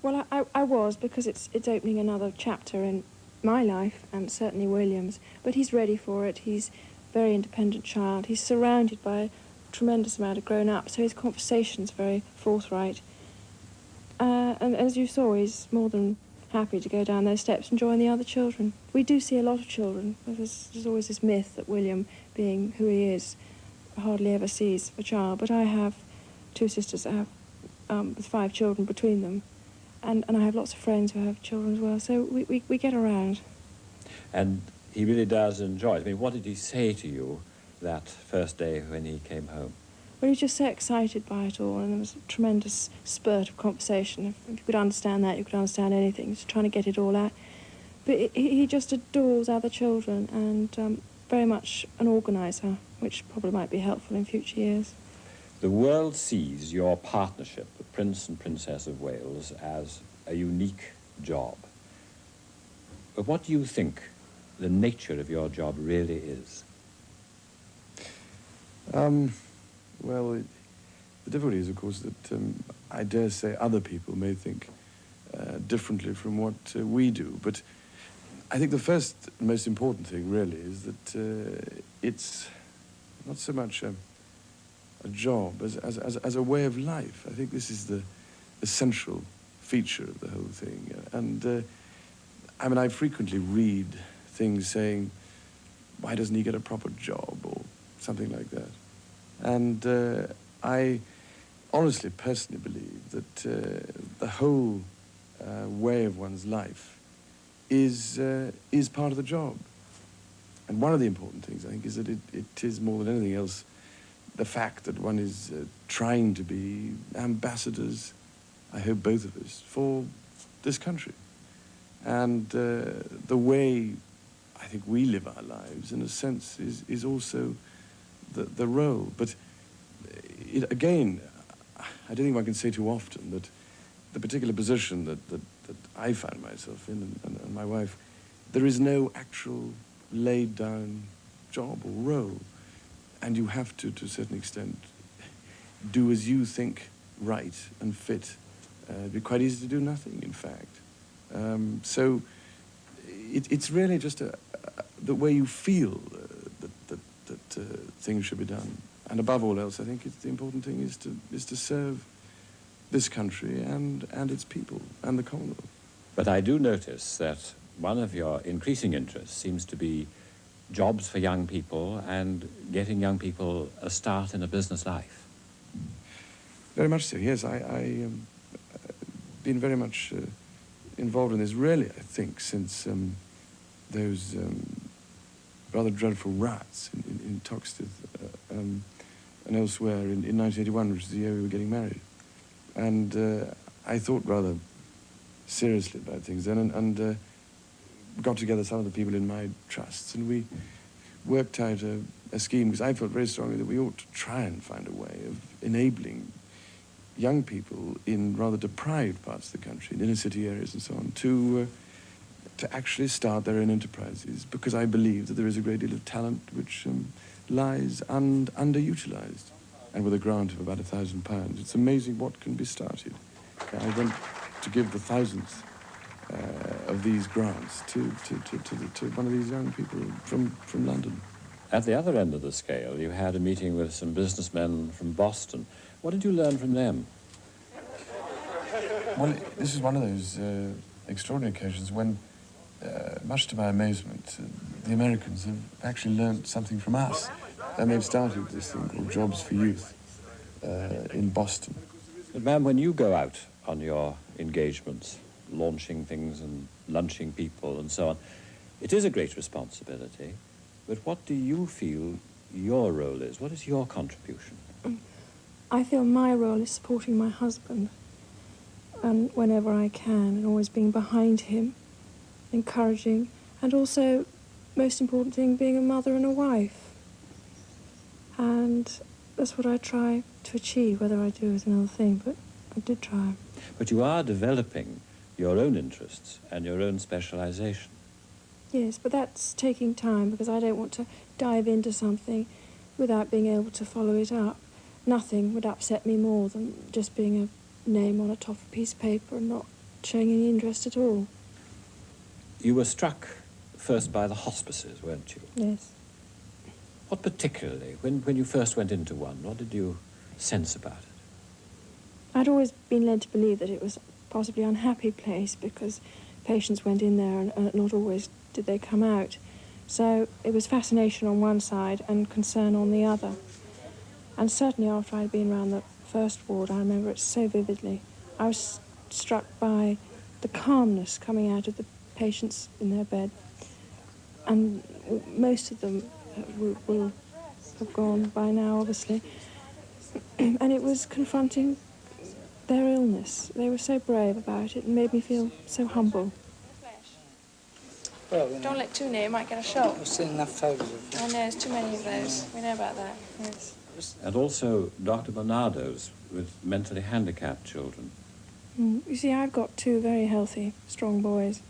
Well, I was, because it's opening another chapter in my life, and certainly William's. But he's ready for it. He's a very independent child. He's surrounded by a tremendous amount of grown-ups, so his conversation's very forthright. And as you saw, he's more than happy to go down those steps and join the other children. We do see a lot of children. There's always this myth that William, being who he is, hardly ever sees a child. But I have two sisters that have with 5 children between them. And I have lots of friends who have children as well, so we get around. And he really does enjoy it. I mean, what did he say to you that first day when he came home? Well, he was just so excited by it all, and there was a tremendous spurt of conversation. If you could understand that, you could understand anything, just trying to get it all out. But he just adores other children, and very much an organiser, which probably might be helpful in future years. The world sees your partnership, the Prince and Princess of Wales, as a unique job. But what do you think the nature of your job really is? Well, the difficulty is, of course, that I dare say other people may think differently from what we do. But I think the first, most important thing, really, is that it's not so much a job as a way of life. I think this is the essential feature of the whole thing. And, I mean, I frequently read things saying, why doesn't he get a proper job, or something like that. And I honestly, personally believe that the whole way of one's life is part of the job. And one of the important things, I think, is that it is more than anything else the fact that one is trying to be ambassadors, I hope both of us, for this country. And the way I think we live our lives, in a sense, is also the role. But again, I don't think one can say too often that the particular position that I found myself in, and my wife, there is no actual laid down job or role. And you have to a certain extent, do as you think right and fit. It'd be quite easy to do nothing, in fact. So it's really just the way you feel that things should be done. And above all else, I think the important thing is to serve this country and its people and the Commonwealth. But I do notice that one of your increasing interests seems to be jobs for young people and getting young people a start in a business life. Very much so, yes. I've been very much involved in this, really, I think, since those rather dreadful rats in Toxteth and elsewhere in 1981, which is the year we were getting married. And I thought rather seriously about things then, and got together some of the people in my trusts, and we worked out a scheme, because I felt very strongly that we ought to try and find a way of enabling young people in rather deprived parts of the country, in inner city areas and so on, to actually start their own enterprises, because I believe that there is a great deal of talent which lies underutilized. And with a grant of about £1,000, it's amazing what can be started. I went to give the thousandth of these grants to one of these young people from London. At the other end of the scale, you had a meeting with some businessmen from Boston. What did you learn from them? Well, this is one of those extraordinary occasions when, much to my amazement, the Americans have actually learned something from us. And they've started this thing called Jobs for Youth in Boston. But ma'am, when you go out on your engagements, launching things and lunching people and so on, it is a great responsibility. But what do you feel your role is? What is your contribution? I feel my role is supporting my husband, and whenever I can, and always being behind him, encouraging, and also, most important thing, being a mother and a wife. And that's what I try to achieve. Whether I do is another thing, but I did try. But you are developing your own interests and your own specialization. Yes, but that's taking time, because I don't want to dive into something without being able to follow it up. Nothing would upset me more than just being a name on a top of a piece of paper and not showing any interest at all. You were struck first by the hospices, weren't you? Yes. What particularly, when you first went into one, what did you sense about it? I'd always been led to believe that it was possibly an unhappy place because patients went in there and not always did they come out. So it was fascination on one side and concern on the other. And certainly after I'd been round the first ward, I remember it so vividly. I was struck by the calmness coming out of the patients in their bed. And most of them will have gone by now, obviously. And it was confronting their illness. They were so brave about it and made me feel so humble. Well, Don't look too near, you might get a shock. I've seen enough photos of I know, there's too many of those. We know about that, yes. And also Dr. Bernardo's with mentally handicapped children. You see, I've got two very healthy, strong boys,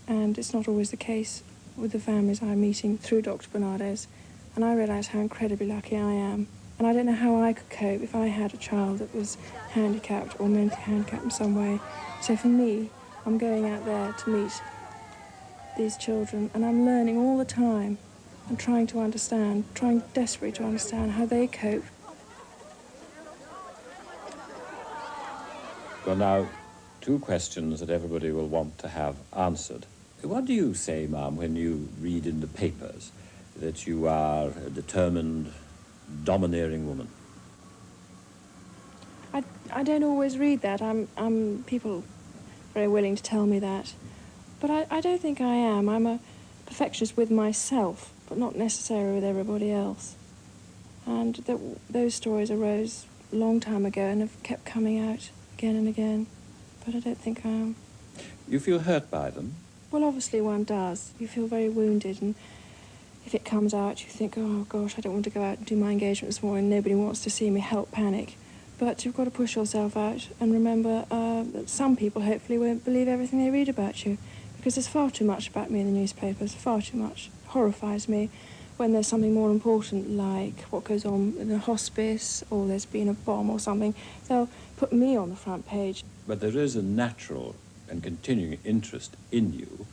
and it's not always the case with the families I'm meeting through Dr. Bernardo's, and I realise how incredibly lucky I am. And I don't know how I could cope if I had a child that was handicapped or mentally handicapped in some way. So for me, I'm going out there to meet these children, and I'm learning all the time and trying to understand, trying desperately to understand how they cope. Well, now, two questions that everybody will want to have answered. What do you say, ma'am, when you read in the papers that you are a determined, domineering woman? I don't always read that. I'm people very willing to tell me that. But I don't think I am. I'm a perfectionist with myself, but not necessarily with everybody else. And those stories arose a long time ago and have kept coming out again and again. But I don't think I am. You feel hurt by them? Well, obviously one does. You feel very wounded, and if it comes out, you think, oh, gosh, I don't want to go out and do my engagement this morning. Nobody wants to see me. Help, panic. But you've got to push yourself out and remember that some people hopefully won't believe everything they read about you, because there's far too much about me in the newspapers, far too much. It horrifies me when there's something more important, like what goes on in a hospice, or there's been a bomb or something. They'll put me on the front page. But there is a natural and continuing interest in you.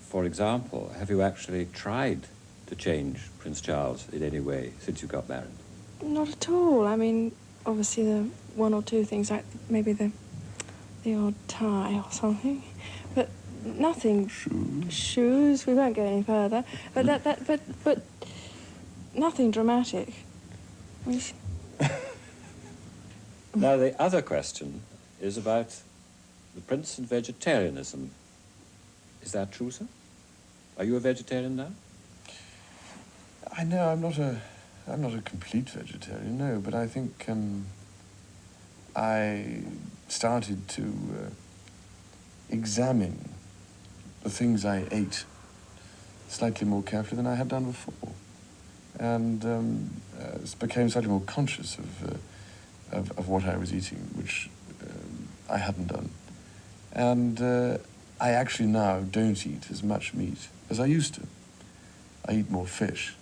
For example, have you actually tried to change Prince Charles in any way since you got married? Not at all. I mean, obviously the one or two things, like maybe the odd tie or something, but nothing. Shoes. We won't go any further. But but nothing dramatic. Now, the other question is about the Prince and vegetarianism. Is that true, sir? Are you a vegetarian now? I know I'm not a complete vegetarian, no, but I think I started to examine the things I ate slightly more carefully than I had done before, and became slightly more conscious of what I was eating, which I hadn't done. And I actually now don't eat as much meat as I used to. I eat more fish.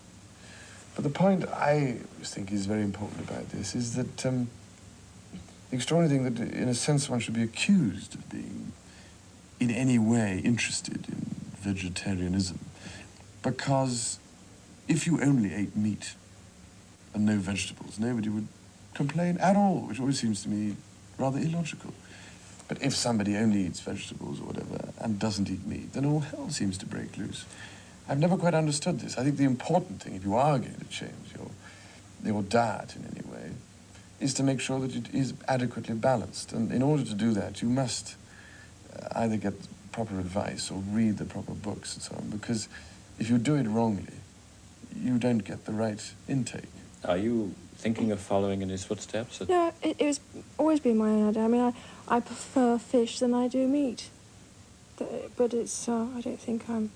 But the point I think is very important about this is that the extraordinary thing that, in a sense, one should be accused of being in any way interested in vegetarianism. Because if you only ate meat and no vegetables, nobody would complain at all, which always seems to me rather illogical. But if somebody only eats vegetables or whatever and doesn't eat meat, then all hell seems to break loose. I've never quite understood this. I think the important thing, if you are going to change your diet in any way, is to make sure that it is adequately balanced. And in order to do that, you must either get proper advice or read the proper books and so on, because if you do it wrongly, you don't get the right intake. Are you thinking of following in his footsteps? No, it was always been my own idea. I mean, I prefer fish than I do meat. But it's, I don't think I'm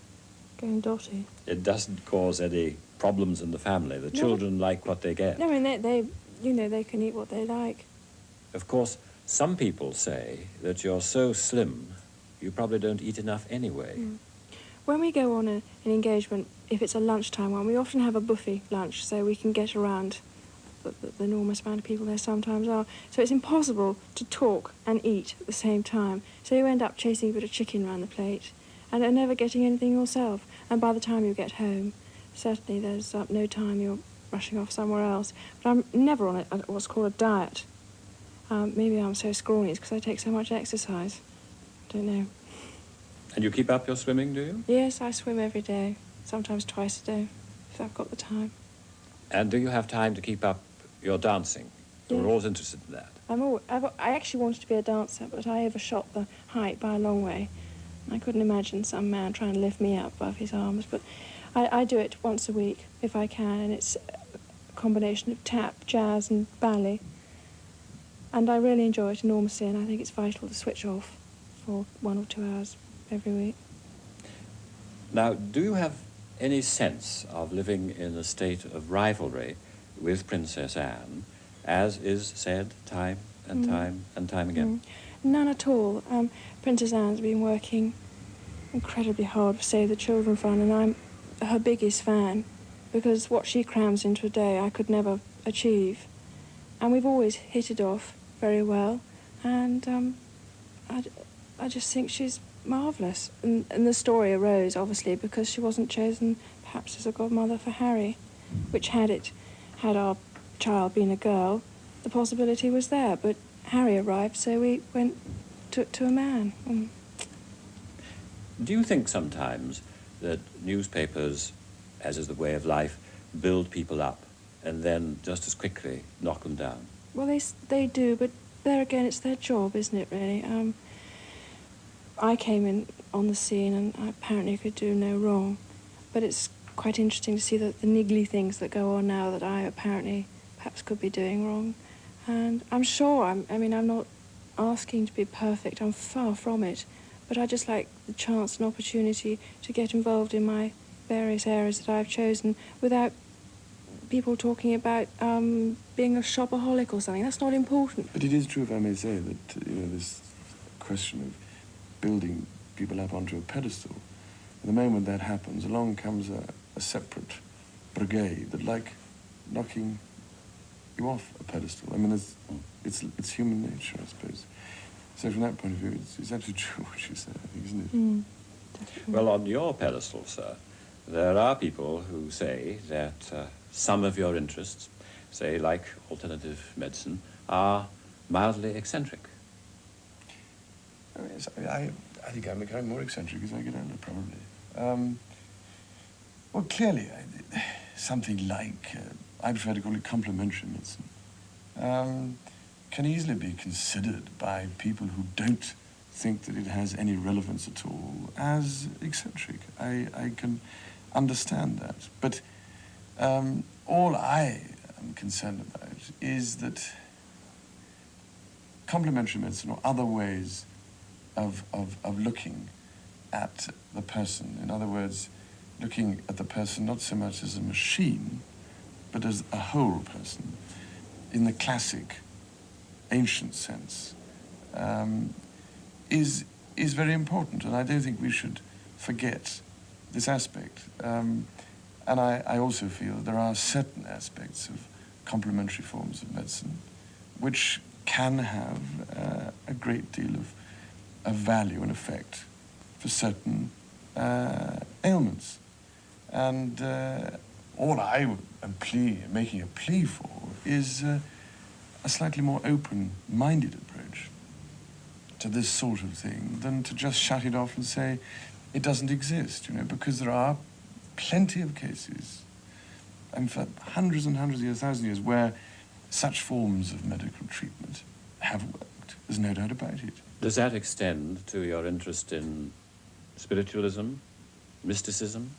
going dotty. It doesn't cause any problems in the family. The children like what they get. No, I mean, they can eat what they like. Of course, some people say that you're so slim, you probably don't eat enough anyway. Mm. When we go on an engagement, if it's a lunchtime one, we often have a buffet lunch so we can get around the enormous amount of people there sometimes are. So it's impossible to talk and eat at the same time. So you end up chasing a bit of chicken around the plate and never getting anything yourself. And by the time you get home, certainly there's no time, you're rushing off somewhere else. But I'm never on what's called a diet. Maybe I'm so scrawny, it's because I take so much exercise. I don't know. And you keep up your swimming, do you? Yes, I swim every day, sometimes twice a day, if I've got the time. And do you have time to keep up your dancing? Yeah. We're always interested in that. I actually wanted to be a dancer, but I overshot the height by a long way. I couldn't imagine some man trying to lift me up above his arms, but I do it once a week, if I can, and it's a combination of tap, jazz and ballet. And I really enjoy it enormously, and I think it's vital to switch off for 1 or 2 hours every week. Now, do you have any sense of living in a state of rivalry with Princess Anne, as is said time and time and time again? None at all. Princess Anne's been working incredibly hard to Save the Children Fund, and I'm her biggest fan, because what she crams into a day I could never achieve. And we've always hit it off very well, and I just think she's marvellous. And the story arose, obviously, because she wasn't chosen perhaps as a godmother for Harry, which had our child been a girl, the possibility was there, but Harry arrived, so we went to a man. Do you think sometimes that newspapers, as is the way of life, build people up and then just as quickly knock them down? Well, they do, but there again, it's their job, isn't it, really? I came in on the scene and I apparently could do no wrong, but it's quite interesting to see the niggly things that go on now that I apparently perhaps could be doing wrong. And I'm sure, I'm not asking to be perfect, I'm far from it, but I just like the chance and opportunity to get involved in my various areas that I've chosen without people talking about being a shopaholic or something. That's not important. But it is true, if I may say, that this question of building people up onto a pedestal, the moment that happens, along comes a separate brigade that, like knocking you off a pedestal. I mean, it's human nature, I suppose. So from that point of view, it's absolutely true what you said, I think, isn't it? Definitely. Well, on your pedestal, sir, there are people who say that some of your interests, say like alternative medicine, are mildly eccentric. I think I'm becoming more eccentric as I get older, probably. Well, clearly, something like, I prefer to call it complementary medicine, can easily be considered by people who don't think that it has any relevance at all as eccentric. I can understand that. But all I am concerned about is that complementary medicine or other ways of looking at the person, in other words, looking at the person not so much as a machine, but as a whole person, in the classic, ancient sense, is very important, and I don't think we should forget this aspect. And I also feel there are certain aspects of complementary forms of medicine which can have a great deal of value and effect for certain ailments. And all I am making a plea for is a slightly more open-minded approach to this sort of thing than to just shut it off and say it doesn't exist, because there are plenty of cases, and for hundreds and hundreds of years, thousands of years, where such forms of medical treatment have worked. There's no doubt about it. Does that extend to your interest in spiritualism, mysticism?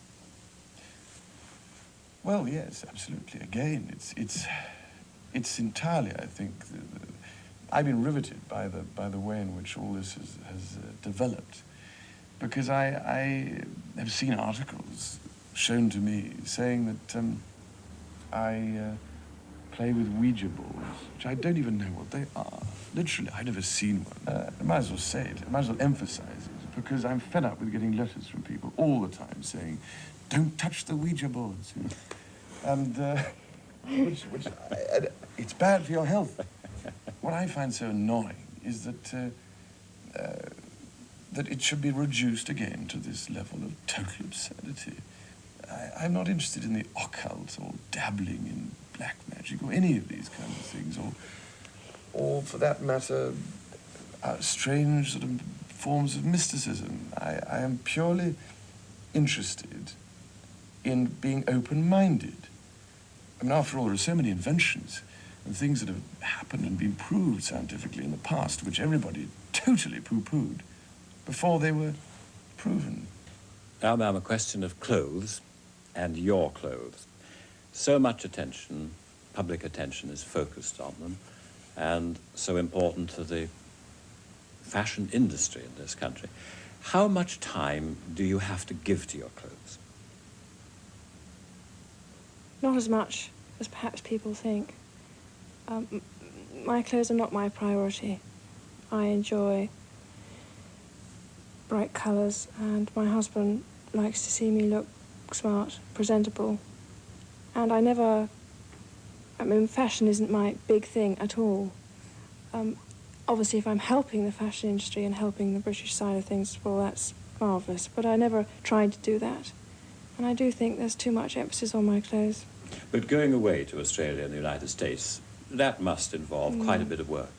Well, yes, absolutely. Again, it's entirely, I think, I've been riveted by the way in which all this has developed, because I have seen articles shown to me saying that I play with Ouija boards, which I don't even know what they are. Literally, I've never seen one. I might as well say it. I might as well emphasize it, because I'm fed up with getting letters from people all the time saying, "Don't touch the Ouija boards." And It's bad for your health. What I find so annoying is that that it should be reduced again to this level of total absurdity. I'm not interested in the occult or dabbling in black magic or any of these kinds of things, or for that matter, strange sort of forms of mysticism. I am purely interested in being open-minded. I mean, after all, there are so many inventions and things that have happened and been proved scientifically in the past, which everybody totally poo-pooed before they were proven. Now, ma'am, a question of clothes and your clothes. So much attention, public attention, is focused on them, and so important to the fashion industry in this country. How much time do you have to give to your clothes? Not as much as perhaps people think. My clothes are not my priority. I enjoy bright colours, and my husband likes to see me look smart, presentable. And I mean, fashion isn't my big thing at all. Obviously, if I'm helping the fashion industry and helping the British side of things, well, that's marvellous. But I never tried to do that. And I do think there's too much emphasis on my clothes. But going away to Australia and the United States, that must involve quite a bit of work.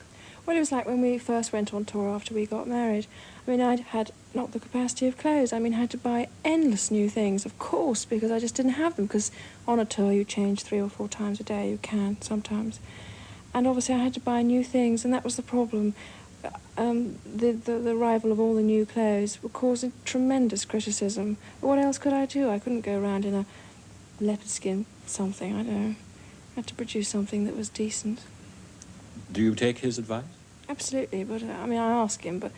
Well, it was like when we first went on tour after we got married. I mean, I had not the capacity of clothes. I mean, I had to buy endless new things, of course, because I just didn't have them. Because on a tour, you change 3 or 4 times a day. You can, sometimes. And obviously, I had to buy new things, and that was the problem. The arrival of all the new clothes were causing tremendous criticism. But what else could I do? I couldn't go around in a leopard skin something, I don't know. I had to produce something that was decent. Do you take his advice? Absolutely, but I mean, I ask him, but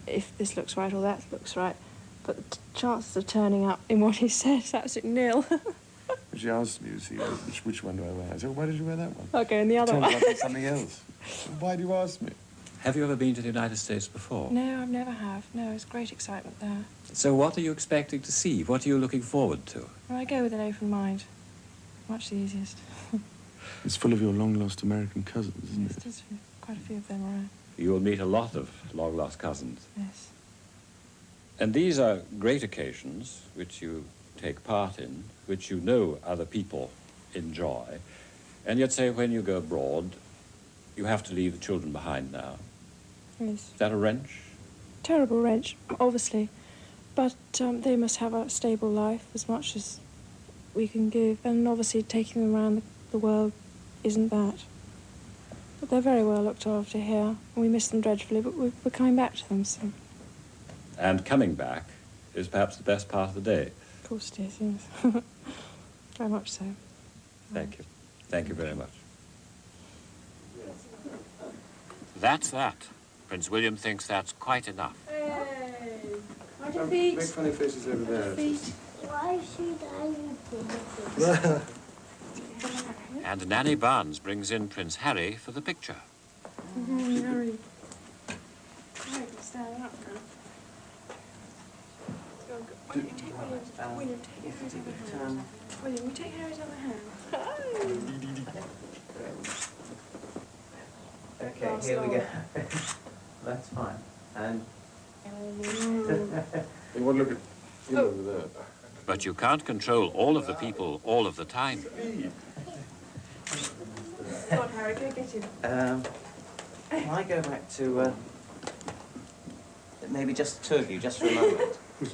if this looks right or that looks right. But the chances of turning up in what he said is absolutely nil. She asked me, you see, which one do I wear? I said, well, why did you wear that one? I'll go in the other Turns one. out it's something else. Why do you ask me? Have you ever been to the United States before? No, I've never have. No, it's great excitement there. So what are you expecting to see? What are you looking forward to? Well, I go with an open mind. Much the easiest. It's full of your long-lost American cousins, isn't Yes, it? there's quite a few of them around. You will meet a lot of long-lost cousins. Yes. And these are great occasions which you take part in, which you know other people enjoy, and yet say when you go abroad, you have to leave the children behind now. Yes. Is that a wrench? Terrible wrench, obviously. But they must have a stable life as much as we can give. And obviously taking them around the world isn't that. But they're very well looked after here. And we miss them dreadfully, but we're coming back to them, so... And coming back is perhaps the best part of the day. Of course it is, yes. Very much so. Thank you. Thank you very much. That's that. Prince William thinks that's quite enough. Hey! On your feet. Make funny faces over there. Why should I do this? And Nanny Barnes brings in Prince Harry for the picture. Harry. Harry can stand up now. William, take Harry's other hand. William, you take Harry's other hand. Okay, here we go. That's fine. And Hey, one look at him over there. But you can't control all of the people all of the time. Come on, Harry, go get him. can I go back to maybe just the two of you, just for a moment? If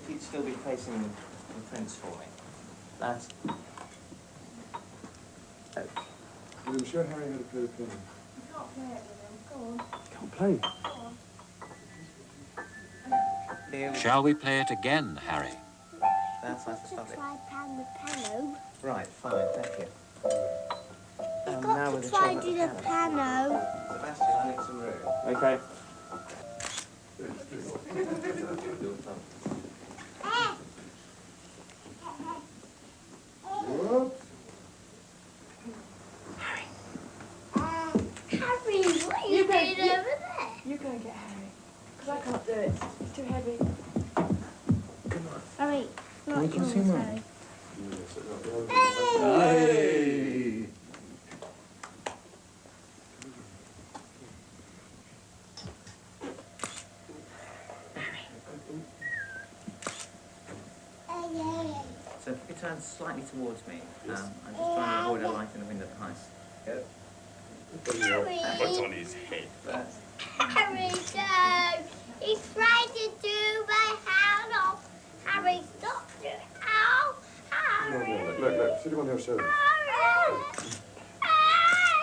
you'd still be facing the prince for me. That's... William, show Harry how to play the piano. You can't play it with him. Go on. Can't play. Go on. Here we... Shall we play it again, Harry? That's To lovely. try playing the piano. Right, fine, thank you. You've now got with to the try children do at the the piano. piano. Sebastian, I need some room. Okay. Harry, what are you doing over there? You go and get Harry. Because I can't do it. It's too heavy. Come on. Harry, we not can yours, see Mum? Harry. Hey. So if you could turn slightly towards me, I'm just trying to avoid a light in the window behind. Go. What's on his head? First. Harry, don't! He's trying to do my hand off. Harry, stop it. Ow! Harry! Look, sit him on your shoulders. Harry! Hey!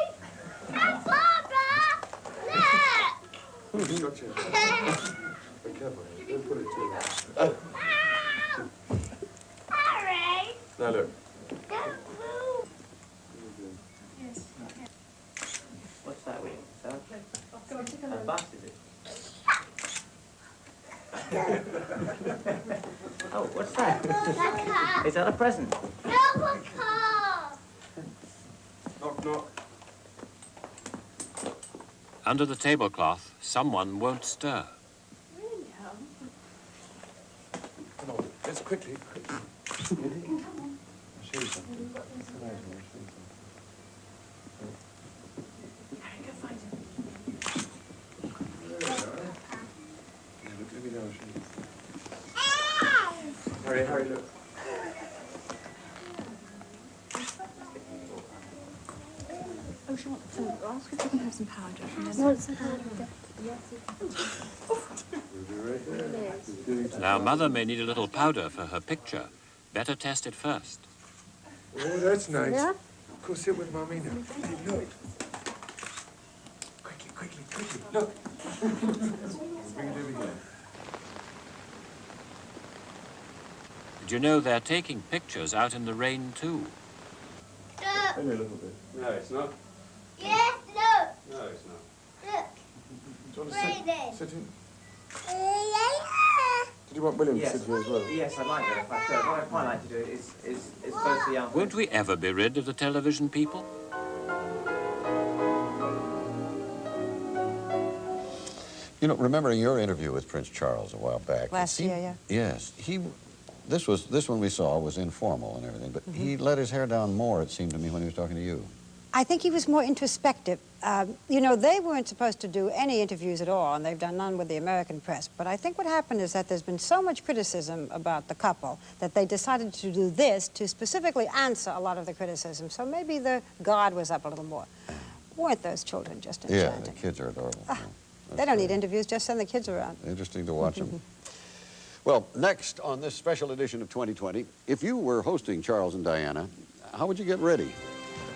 Father! Look! He's got you. Be careful, don't put it too hard. Harry! Now look. Don't move! What's that with you? Is that okay? A bus, is it? Oh, what's that? The car! Is that a present? No, the car! Knock, knock. Under the tablecloth, someone won't stir. Come on, let's quickly. I'll show you something. Come on, I'll show you something. Look, let me now, I'll show you. Harry, look. Oh, she wants some. Ask if you can have some powder. We'll be right there. Now, Mother may need a little powder for her picture. Better test it first. Oh, that's nice. Yeah? Go sit with Mommy now. Hey, look. Quickly. Look. Bring it over here. Did you know they're taking pictures out in the rain, too? Look! Only a little bit. No, it's not. Yes, look! No, it's not. Look! Do you want to Brayden. sit in? Did you want William to sit here as well? Yes, I'd like that if I could. What I'd quite like to do is both the young. Won't we ever be rid of the television people? You know, remembering your interview with Prince Charles a while back. Last year, yeah. Yes. This one we saw was informal and everything, but he let his hair down more, it seemed to me, when he was talking to you. I think he was more introspective. You know, they weren't supposed to do any interviews at all, and they've done none with the American press. But I think what happened is that there's been so much criticism about the couple that they decided to do this to specifically answer a lot of the criticism. So maybe the guard was up a little more. Weren't those children just Yeah, enchanting? the kids are adorable. They don't need interviews, just send the kids around. Interesting to watch them. Well, next on this special edition of 2020, if you were hosting Charles and Diana, how would you get ready?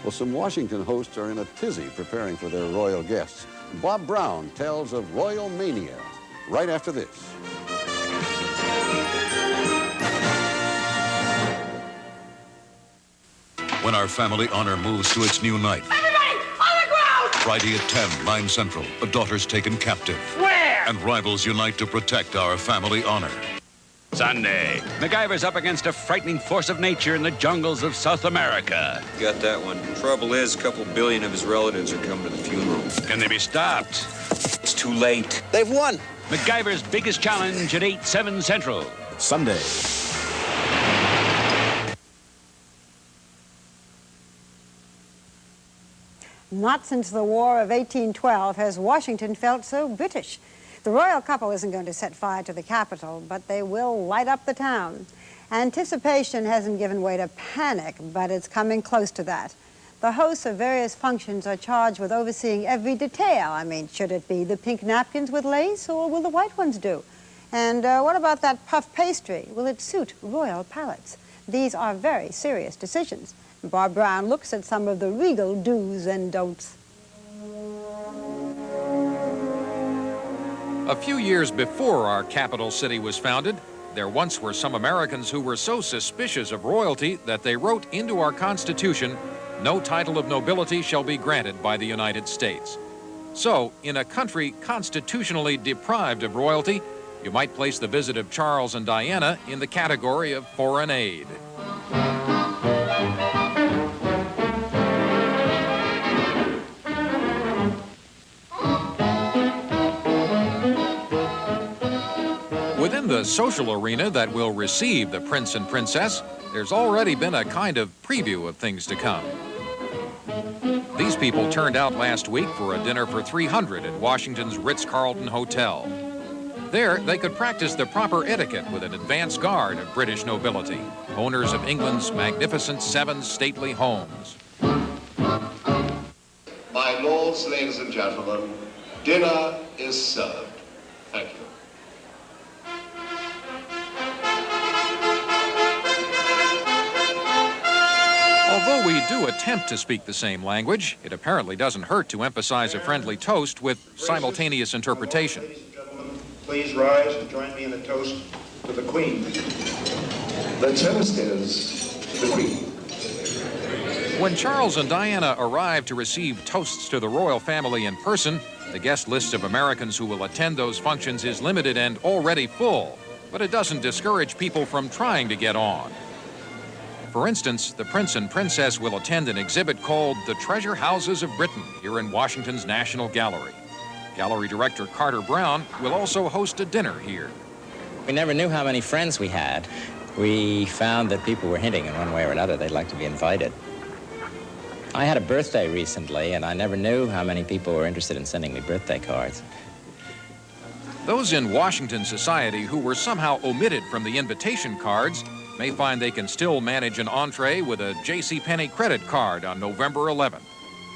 Well, some Washington hosts are in a tizzy preparing for their royal guests. Bob Brown tells of royal mania right after this. When our family honor moves to its new night. Everybody, on the ground! Friday at 10, 9 Central. A daughter's taken captive. Where? And rivals unite to protect our family honor. Sunday, MacGyver's up against a frightening force of nature in the jungles of South America. Got that one. Trouble is, a couple billion of his relatives are coming to the funeral. Can they be stopped? It's too late. They've won! MacGyver's biggest challenge at 8, 7 Central. Sunday. Not since the War of 1812 has Washington felt so British. The royal couple isn't going to set fire to the Capitol, but they will light up the town. Anticipation hasn't given way to panic, but it's coming close to that. The hosts of various functions are charged with overseeing every detail. I mean, should it be the pink napkins with lace, or will the white ones do? And what about that puff pastry? Will it suit royal palates? These are very serious decisions. Bob Brown looks at some of the regal do's and don'ts. A few years before our capital city was founded, there once were some Americans who were so suspicious of royalty that they wrote into our Constitution, "No title of nobility shall be granted by the United States." So, in a country constitutionally deprived of royalty, you might place the visit of Charles and Diana in the category of foreign aid. Within the social arena that will receive the prince and princess, there's already been a kind of preview of things to come. These people turned out last week for a dinner for 300 at Washington's Ritz-Carlton Hotel. There, they could practice the proper etiquette with an advance guard of British nobility, owners of England's magnificent 7 stately homes. My lords, ladies and gentlemen, dinner is served. Thank you. Although we do attempt to speak the same language, it apparently doesn't hurt to emphasize a friendly toast with simultaneous interpretation. Ladies and gentlemen, please rise and join me in a toast to the Queen. The toast is to the Queen. When Charles and Diana arrive to receive toasts to the royal family in person, the guest list of Americans who will attend those functions is limited and already full, but it doesn't discourage people from trying to get on. For instance, the Prince and Princess will attend an exhibit called The Treasure Houses of Britain here in Washington's National Gallery. Gallery director Carter Brown will also host a dinner here. We never knew how many friends we had. We found that people were hinting in one way or another they'd like to be invited. I had a birthday recently, and I never knew how many people were interested in sending me birthday cards. Those in Washington society who were somehow omitted from the invitation cards may find they can still manage an entree with a JCPenney credit card on November 11th.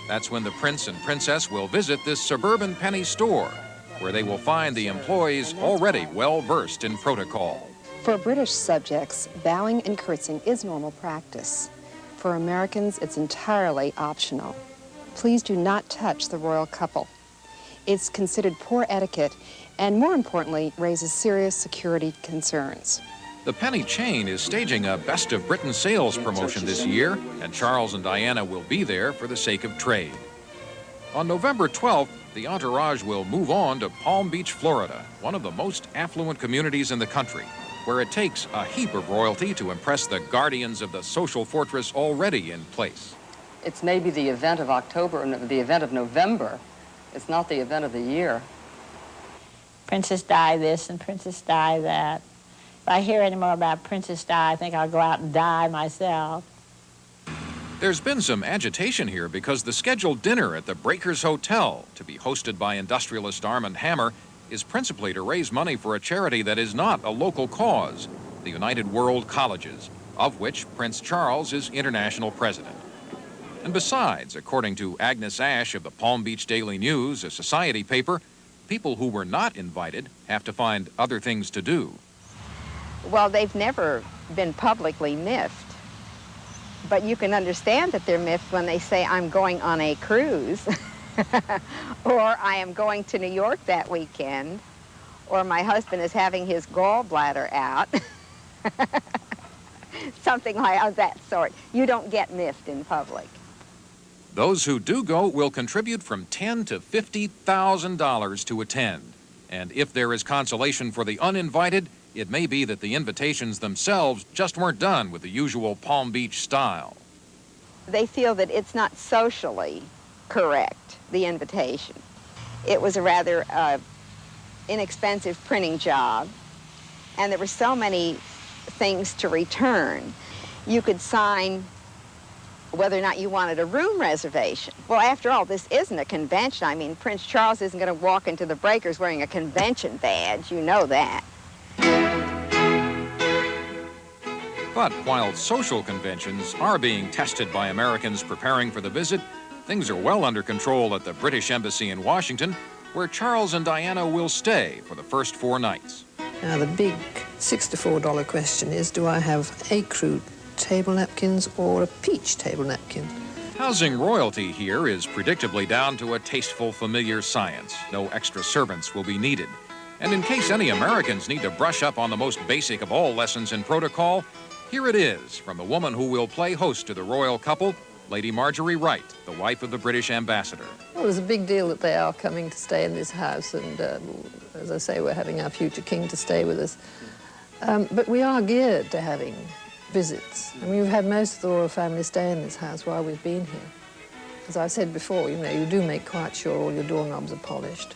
That's when the Prince and Princess will visit this suburban penny store, where they will find the employees already well-versed in protocol. For British subjects, bowing and curtsying is normal practice. For Americans, it's entirely optional. Please do not touch the royal couple. It's considered poor etiquette and, more importantly, raises serious security concerns. The penny chain is staging a Best of Britain sales promotion this year, and Charles and Diana will be there for the sake of trade. On November 12th, the entourage will move on to Palm Beach, Florida, one of the most affluent communities in the country, where it takes a heap of royalty to impress the guardians of the social fortress already in place. It's maybe the event of October and the event of November. It's not the event of the year. Princess Di this and Princess Di that. If I hear any more about Princess Di, I think I'll go out and die myself. There's been some agitation here because the scheduled dinner at the Breakers Hotel, to be hosted by industrialist Armand Hammer, is principally to raise money for a charity that is not a local cause, the United World Colleges, of which Prince Charles is international president. And besides, according to Agnes Ash of the Palm Beach Daily News, a society paper, people who were not invited have to find other things to do. Well, they've never been publicly miffed, but you can understand that they're miffed when they say, I'm going on a cruise, or I am going to New York that weekend, or my husband is having his gallbladder out, something like of that sort. You don't get miffed in public. Those who do go will contribute from $10,000 to $50,000 to attend, and if there is consolation for the uninvited, it may be that the invitations themselves just weren't done with the usual Palm Beach style. They feel that it's not socially correct, the invitation. It was a rather inexpensive printing job, and there were so many things to return. You could sign whether or not you wanted a room reservation. Well, after all, this isn't a convention. I mean, Prince Charles isn't going to walk into the Breakers wearing a convention badge. You know that. But while social conventions are being tested by Americans preparing for the visit, things are well under control at the British Embassy in Washington, where Charles and Diana will stay for the first 4 nights. Now, the big $64 question is, do I have écru table napkins or a peach table napkin? Housing royalty here is predictably down to a tasteful, familiar science. No extra servants will be needed. And in case any Americans need to brush up on the most basic of all lessons in protocol, here it is from the woman who will play host to the royal couple, Lady Marjorie Wright, the wife of the British ambassador. Well, it's a big deal that they are coming to stay in this house, and as I say, we're having our future king to stay with us. But we are geared to having visits. I mean, we've had most of the royal family stay in this house while we've been here. As I said before, you know, you do make quite sure all your doorknobs are polished,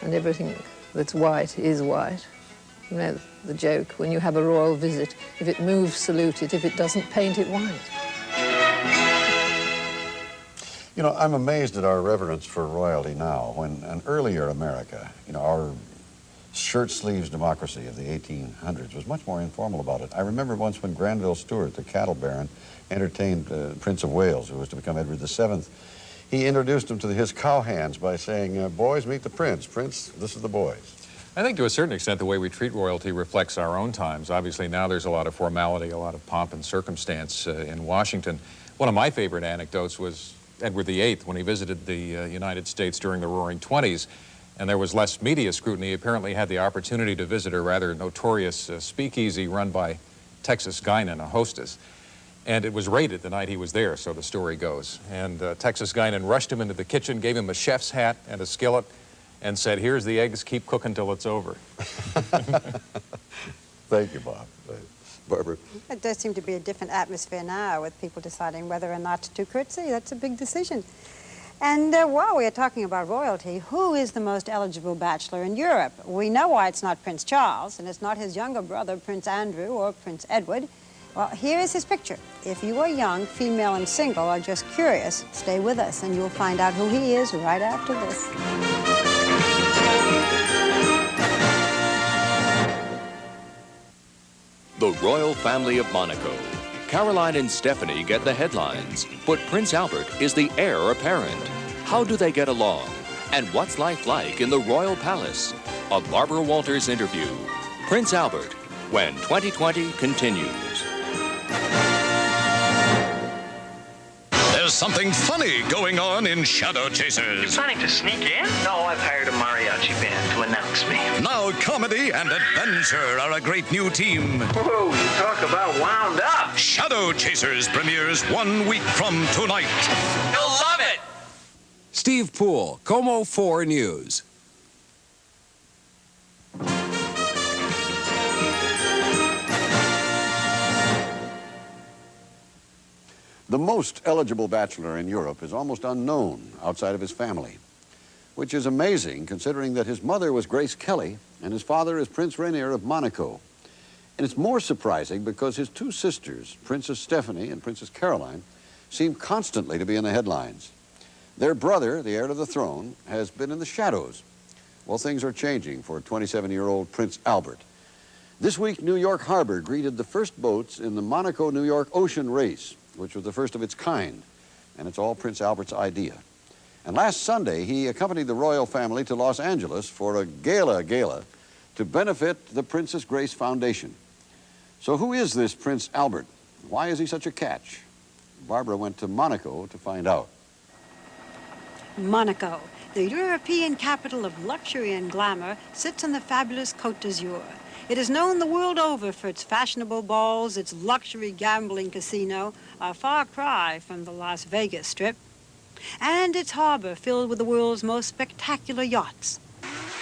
and everything that's white is white. You know, the joke, when you have a royal visit, if it moves, salute it. If it doesn't, paint it white. You know, I'm amazed at our reverence for royalty now, when an earlier America, you know, our shirt sleeves democracy of the 1800s was much more informal about it. I remember once when Granville Stewart, the cattle baron, entertained Prince of Wales, who was to become Edward VII. He introduced him to his cowhands by saying, boys, meet the prince. Prince, this is the boys. I think to a certain extent the way we treat royalty reflects our own times. Obviously now there's a lot of formality, a lot of pomp and circumstance in Washington. One of my favorite anecdotes was Edward VIII when he visited the United States during the Roaring '20s, and there was less media scrutiny. He apparently had the opportunity to visit a rather notorious speakeasy run by Texas Guinan, a hostess. And it was raided the night he was there, so the story goes. And Texas Guinan rushed him into the kitchen, gave him a chef's hat and a skillet, and said, here's the eggs, keep cooking till it's over. Thank you, Bob. Barbara? It does seem to be a different atmosphere now with people deciding whether or not to curtsy. That's a big decision. And while we are talking about royalty, who is the most eligible bachelor in Europe? We know why it's not Prince Charles, and it's not his younger brother, Prince Andrew or Prince Edward. Well, here is his picture. If you are young, female, and single, or just curious, stay with us, and you'll find out who he is right after this. The royal family of Monaco. Caroline and Stephanie get the headlines, but Prince Albert is the heir apparent. How do they get along? And what's life like in the royal palace? A Barbara Walters interview. Prince Albert, when 2020 continues. There's something funny going on in Shadow Chasers. You planning to sneak in? No, I've hired a mariachi band to announce me. Now comedy and adventure are a great new team. Whoa, you talk about wound up. Shadow Chasers premieres 1 week from tonight. You'll love it. Steve Poole, Como 4 News. The most eligible bachelor in Europe is almost unknown outside of his family, which is amazing considering that his mother was Grace Kelly and his father is Prince Rainier of Monaco. And it's more surprising because his two sisters, Princess Stephanie and Princess Caroline, seem constantly to be in the headlines. Their brother, the heir to the throne, has been in the shadows. Well, things are changing for 27-year-old Prince Albert. This week, New York Harbor greeted the first boats in the Monaco-New York Ocean Race, which was the first of its kind, and it's all Prince Albert's idea. And last Sunday, he accompanied the royal family to Los Angeles for a gala to benefit the Princess Grace Foundation. So who is this Prince Albert? Why is he such a catch? Barbara went to Monaco to find out. Monaco, the European capital of luxury and glamour, sits on the fabulous Côte d'Azur. It is known the world over for its fashionable balls, its luxury gambling casino, a far cry from the Las Vegas Strip, and its harbor filled with the world's most spectacular yachts,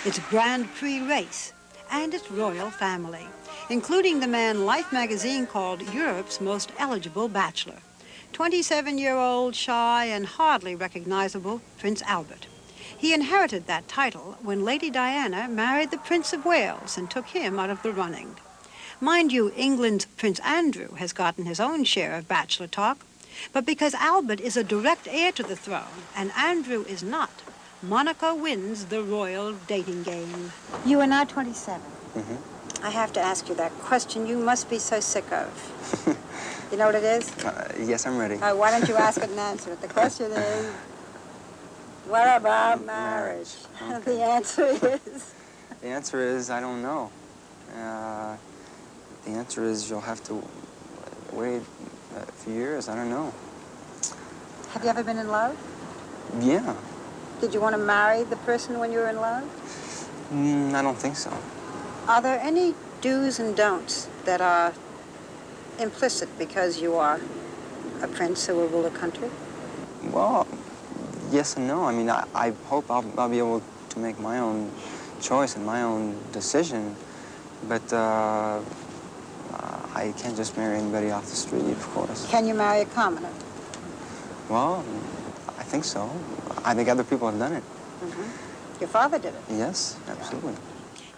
its Grand Prix race, and its royal family, including the man Life magazine called Europe's most eligible bachelor, 27-year-old, shy, and hardly recognizable Prince Albert. He inherited that title when Lady Diana married the Prince of Wales and took him out of the running. Mind you, England's Prince Andrew has gotten his own share of bachelor talk, but because Albert is a direct heir to the throne and Andrew is not, Monaco wins the royal dating game. You are now 27. Mm-hmm. I have to ask you that question you must be so sick of. You know what it is? Yes, I'm ready. Why don't you ask it and answer it? The question is, what about marriage? Okay. The answer is? The answer is, I don't know. The answer is you'll have to wait a few years. I don't know. Have you ever been in love? Yeah. Did you want to marry the person when you were in love? I don't think so. Are there any do's and don'ts that are implicit because you are a prince who will rule a country? Well, yes and no. I mean, I hope I'll be able to make my own choice and my own decision, but I can't just marry anybody off the street, of course. Can you marry a commoner? Well, I think so. I think other people have done it. Mm-hmm. Your father did it. Yes, absolutely.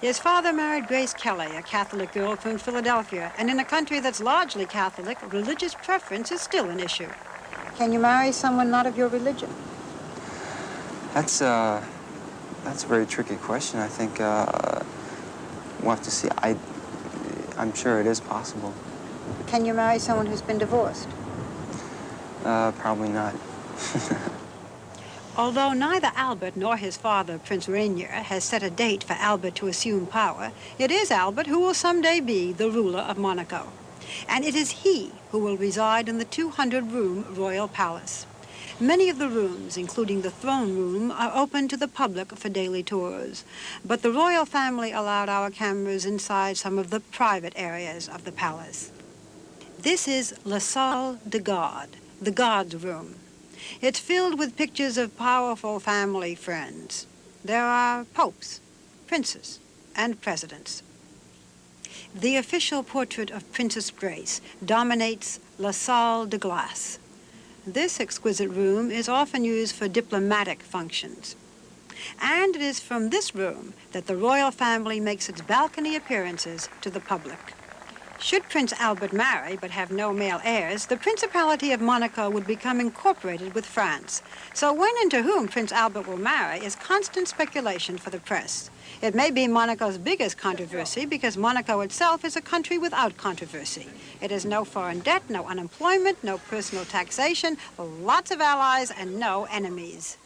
His father married Grace Kelly, a Catholic girl from Philadelphia, and in a country that's largely Catholic, religious preference is still an issue. Can you marry someone not of your religion? That's a very tricky question. I think we'll have to see. I'm sure it is possible. Can you marry someone who's been divorced? Probably not. Although neither Albert nor his father, Prince Rainier, has set a date for Albert to assume power, it is Albert who will someday be the ruler of Monaco. And it is he who will reside in the 200-room royal palace. Many of the rooms, including the throne room, are open to the public for daily tours. But the royal family allowed our cameras inside some of the private areas of the palace. This is La Salle de Garde, the guard's room. It's filled with pictures of powerful family friends. There are popes, princes, and presidents. The official portrait of Princess Grace dominates La Salle de Glace. This exquisite room is often used for diplomatic functions. And it is from this room that the royal family makes its balcony appearances to the public. Should Prince Albert marry but have no male heirs, the Principality of Monaco would become incorporated with France. So when and to whom Prince Albert will marry is constant speculation for the press. It may be Monaco's biggest controversy because Monaco itself is a country without controversy. It has no foreign debt, no unemployment, no personal taxation, lots of allies, and no enemies.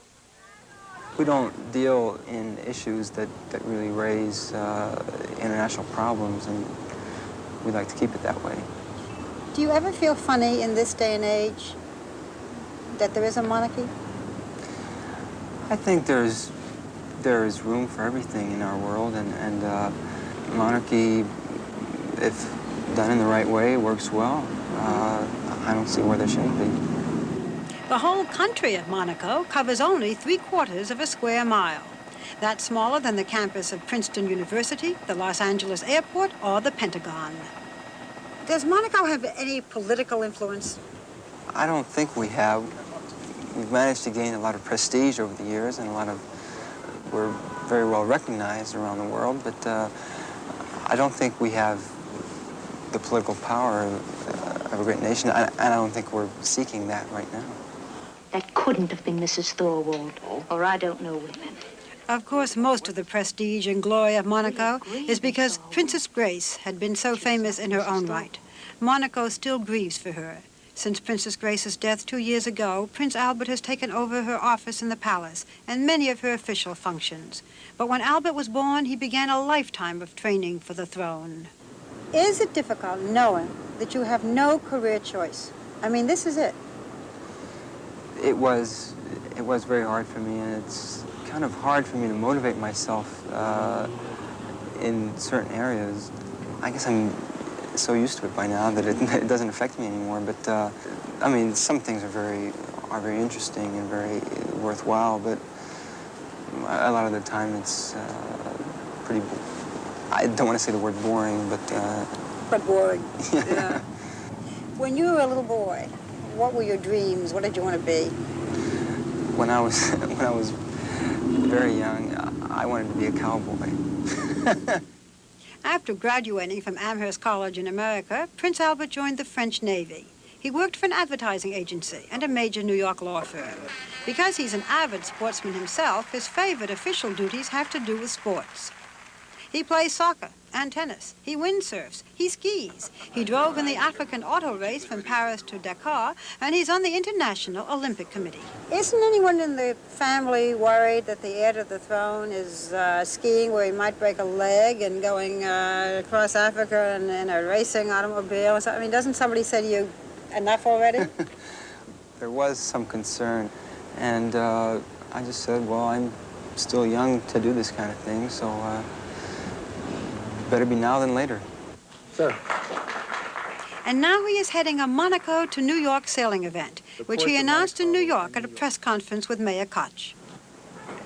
We don't deal in issues that really raise international problems, and we like to keep it that way. Do you ever feel funny in this day and age that there is a monarchy? I think there is room for everything in our world, and monarchy, if done in the right way, works well. I don't see where there shouldn't be. The whole country of Monaco covers only 3/4 of a square mile. That's smaller than the campus of Princeton University, the Los Angeles Airport, or the Pentagon. Does Monaco have any political influence? I don't think we have. We've managed to gain a lot of prestige over the years, and we're very well recognized around the world, but I don't think we have the political power of a great nation, and I don't think we're seeking that right now. That couldn't have been Mrs. Thorwald, or I don't know women. Of course, most of the prestige and glory of Monaco is because Princess Grace had been so famous in her own right. Monaco still grieves for her. Since Princess Grace's death 2 years ago, Prince Albert has taken over her office in the palace and many of her official functions. But when Albert was born, he began a lifetime of training for the throne. Is it difficult knowing that you have no career choice? I mean, this is it. It was very hard for me, and it's kind of hard for me to motivate myself in certain areas. I guess I'm so used to it by now that it doesn't affect me anymore. But I mean, some things are very interesting and very worthwhile, but a lot of the time it's pretty. I don't want to say the word boring, but. But boring. Yeah. When you were a little boy, what were your dreams? What did you want to be? When I was very young, I wanted to be a cowboy. After graduating from Amherst College in America, Prince Albert joined the French Navy. He worked for an advertising agency and a major New York law firm. Because he's an avid sportsman himself, his favorite official duties have to do with sports. He plays soccer and tennis. He windsurfs. He skis. He drove in the African auto race from Paris to Dakar, and he's on the International Olympic Committee. Isn't anyone in the family worried that the heir to the throne is skiing where he might break a leg and going across Africa in a racing automobile? I mean, doesn't somebody say to you, enough already? There was some concern, and I just said, well, I'm still young to do this kind of thing, so better be now than later. Sir. And now he is heading a Monaco to New York sailing event, which he announced in New York at a press conference with Mayor Koch.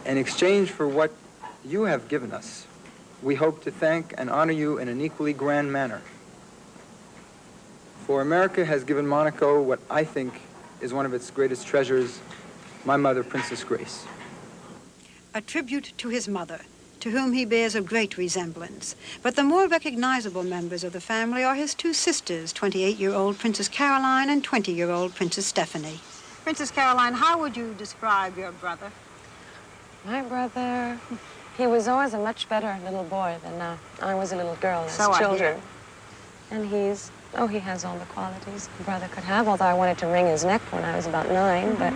In exchange for what you have given us, we hope to thank and honor you in an equally grand manner. For America has given Monaco what I think is one of its greatest treasures, my mother, Princess Grace. A tribute to his mother, to whom he bears a great resemblance. But the more recognizable members of the family are his two sisters, 28-year-old Princess Caroline and 20-year-old Princess Stephanie. Princess Caroline, how would you describe your brother? My brother, he was always a much better little boy than I was a little girl as children. And he has all the qualities a brother could have, although I wanted to wring his neck when I was about 9, but...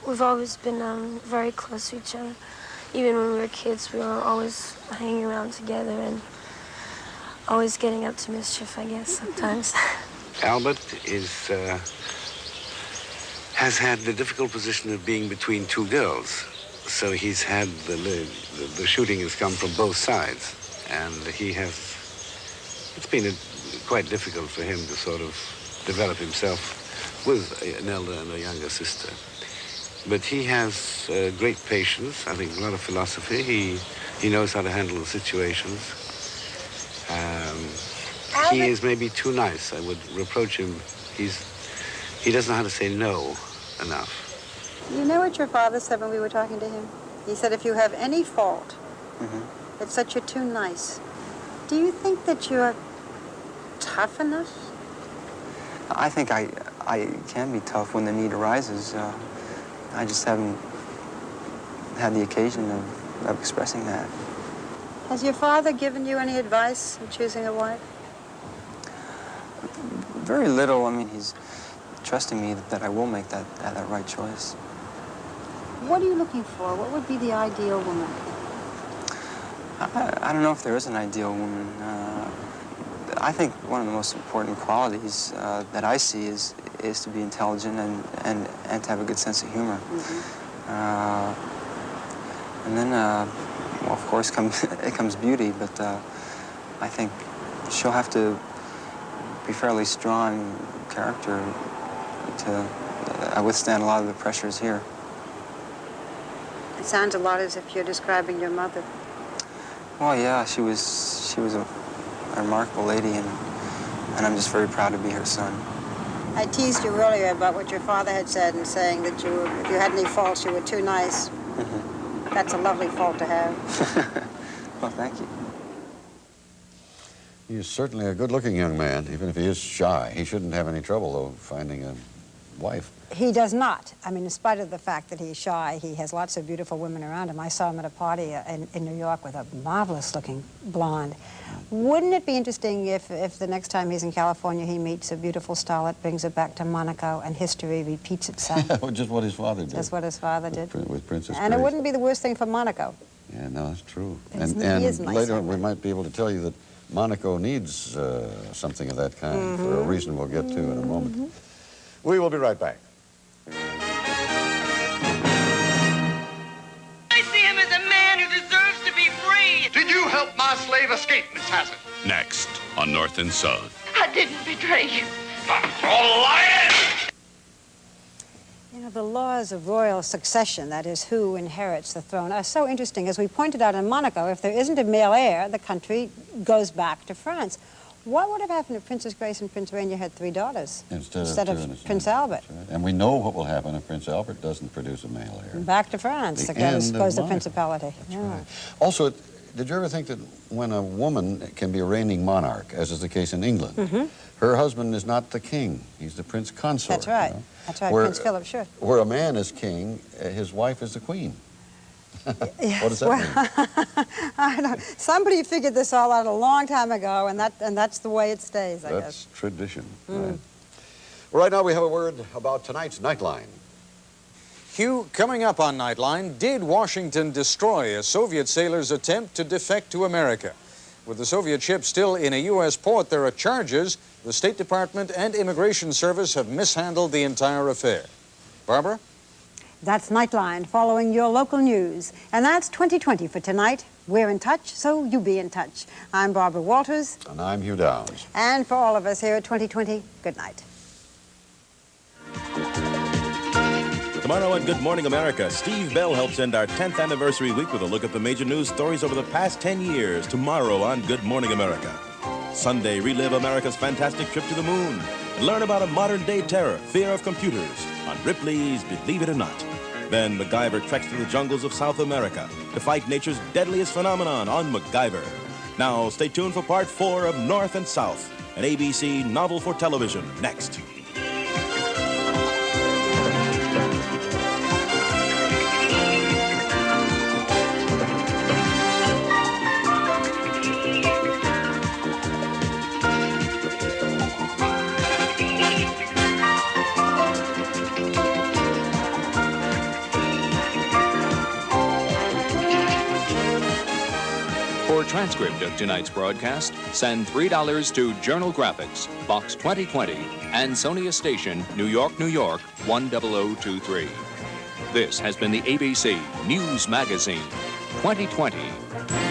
We've always been very close to each other. Even when we were kids, we were always hanging around together and always getting up to mischief, I guess, sometimes. Albert has had the difficult position of being between two girls. So he's had the shooting has come from both sides. And it's been quite difficult for him to sort of develop himself with an elder and a younger sister. But he has great patience, I think a lot of philosophy. He knows how to handle the situations. He is maybe too nice. I would reproach him. He doesn't know how to say no enough. You know what your father said when we were talking to him? He said, if you have any fault, it's that you're too nice. Do you think that you're tough enough? I think I can be tough when the need arises. I just haven't had the occasion of expressing that. Has your father given you any advice in choosing a wife? Very little. I mean, he's trusting me that I will make that right choice. What are you looking for? What would be the ideal woman? I don't know if there is an ideal woman. I think one of the most important qualities that I see is to be intelligent and to have a good sense of humor. And then, well, of course, it comes beauty, but I think she'll have to be fairly strong character to withstand a lot of the pressures here. It sounds a lot as if you're describing your mother. Well, yeah, she was a remarkable lady, and I'm just very proud to be her son. I teased you earlier about what your father had said and saying that if you had any faults, you were too nice. That's a lovely fault to have. Well, thank you. He's certainly a good-looking young man, even if he is shy. He shouldn't have any trouble, though, finding a wife. He does not. I mean, in spite of the fact that he's shy, he has lots of beautiful women around him. I saw him at a party in New York with a marvelous-looking blonde. Wouldn't it be interesting if the next time he's in California, he meets a beautiful starlet, brings her back to Monaco, and history repeats itself? Just what his father did. That's what his father did. With Princess And Grace. it wouldn't be the worst thing for Monaco. Yeah, no, that's true. He And is nice, later on, we might be able to tell you that Monaco needs something of that kind for a reason we'll get to in a moment. We will be right back. I see him as a man who deserves to be free. Did you help my slave escape, Miss Hassett? Next on North and South. I didn't betray you. All lying! You know, the laws of royal succession, that is, who inherits the throne, are so interesting. As we pointed out in Monaco, if there isn't a male heir, the country goes back to France. What would have happened if Princess Grace and Prince Rainier had 3 daughters instead of Prince Albert? Right. And we know what will happen if Prince Albert doesn't produce a male heir. Back to France. Goes the principality. That's right. Also, did you ever think that when a woman can be a reigning monarch, as is the case in England, her husband is not the king, he's the prince consort? That's right. You know? That's right, Where, Prince Philip, sure. Where a man is king, his wife is the queen. What does that mean? I don't know. Somebody figured this all out a long time ago, and that's the way it stays, I guess. That's tradition. Right. Well, right now we have a word about tonight's Nightline. Hugh, coming up on Nightline, did Washington destroy a Soviet sailor's attempt to defect to America? With the Soviet ship still in a U.S. port, there are charges. The State Department and Immigration Service have mishandled the entire affair. Barbara? That's Nightline, following your local news. And that's 2020 for tonight. We're in touch, so you be in touch. I'm Barbara Walters. And I'm Hugh Downs. And for all of us here at 2020, good night. Tomorrow on Good Morning America, Steve Bell helps end our 10th anniversary week with a look at the major news stories over the past 10 years. Tomorrow on Good Morning America. Sunday, relive America's fantastic trip to the moon. Learn about a modern-day terror, fear of computers, on Ripley's Believe It or Not. Then MacGyver treks to the jungles of South America to fight nature's deadliest phenomenon on MacGyver. Now, stay tuned for part 4 of North and South, an ABC novel for television, next. For a transcript of tonight's broadcast, send $3 to Journal Graphics, Box 2020, Ansonia Station, New York, New York, 10023. This has been the ABC News Magazine 2020.